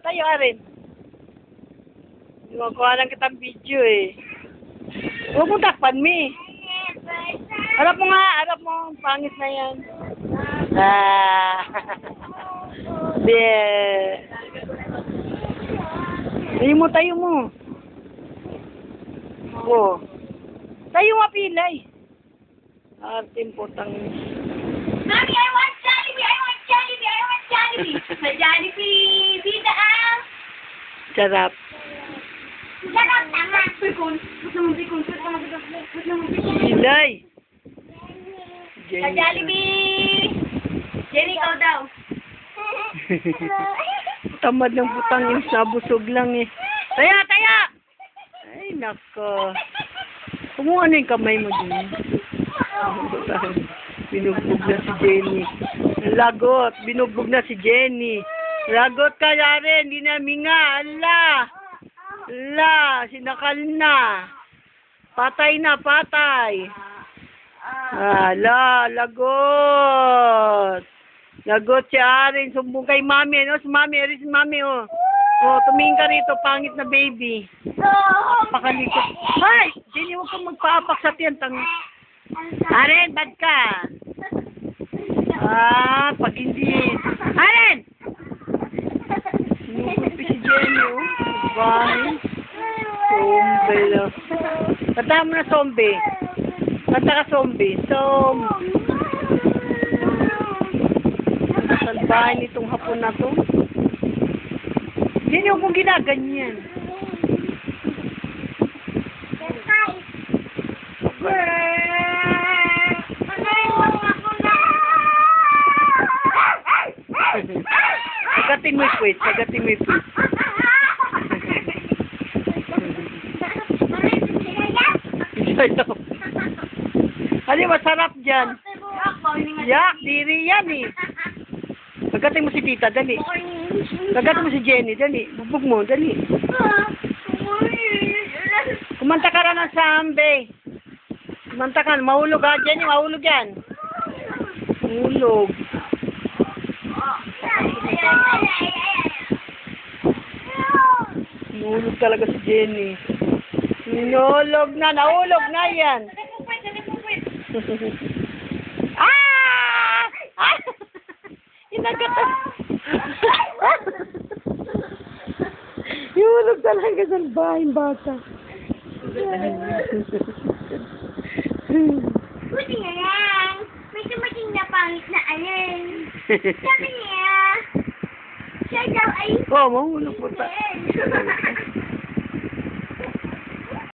tayo rin. Makuha lang kitang video eh. Huwag mo takpan, Mi. Harap mo nga, harap mo. Pangit na yan. Yeah. Tayo mo. Oh. Tayo mapilay. Arting putang. Mommy, I want Jollibee! I want Jollibee! I want Jollibee! Sa Jollibee! Bida ang! Sarap. Sarap tama! Pikon! Put naman pikon! Put naman pikon! Pilay. Sa Jollibee! Jenny, ikaw daw. Tamad ng putang yung sabusog lang eh. Taya, taya! Ay, nako. Kumuha na yung kamay mo din. Binugbog na si Jenny. Lagot. Binugbog na si Jenny. Lagot ka na rin. Hindi na minga. Ala. Ala. Sinakal na. Patay na. Patay. Ala. Lagot. Lagot si Aren. Sumbong kay mami. Ano si mami? Aris si mami oh. Oh, tumingin ka rito. Pangit na baby. Pakalikot. Hay! Jenny, huwag kang magpaapak sa tiyan. Aren, bad ka. Pag hindi. Aren! Sinukulpi si Jenny, oh. Bahay. Zombie lang. Kanta mo na zombie. Kanta ka zombie. Salbahay nitong hapon na to. Jenny, huwag mong ginaganyan. Sagatin mo yung quiz. Sagatin mo yung quiz. Ano masarap dyan? Yak, diri yan eh. Sagatin mo si tita, dali. Sagatin mo si Jenny, dali. Bubog mo, dali. Kumanta ka na ng sambe. Kumanta ka. Mahulog ha, Jenny. Mahulog yan. Mahulog. Mahulog talaga si Jenny. Nahulog na. Nahulog na yan. Inagatan. Nahulog talaga sa bahay bata. Buti nga lang. May tumating na pangit na alin. Sabi niya, siya daw ay... Oh, mahulog po ta.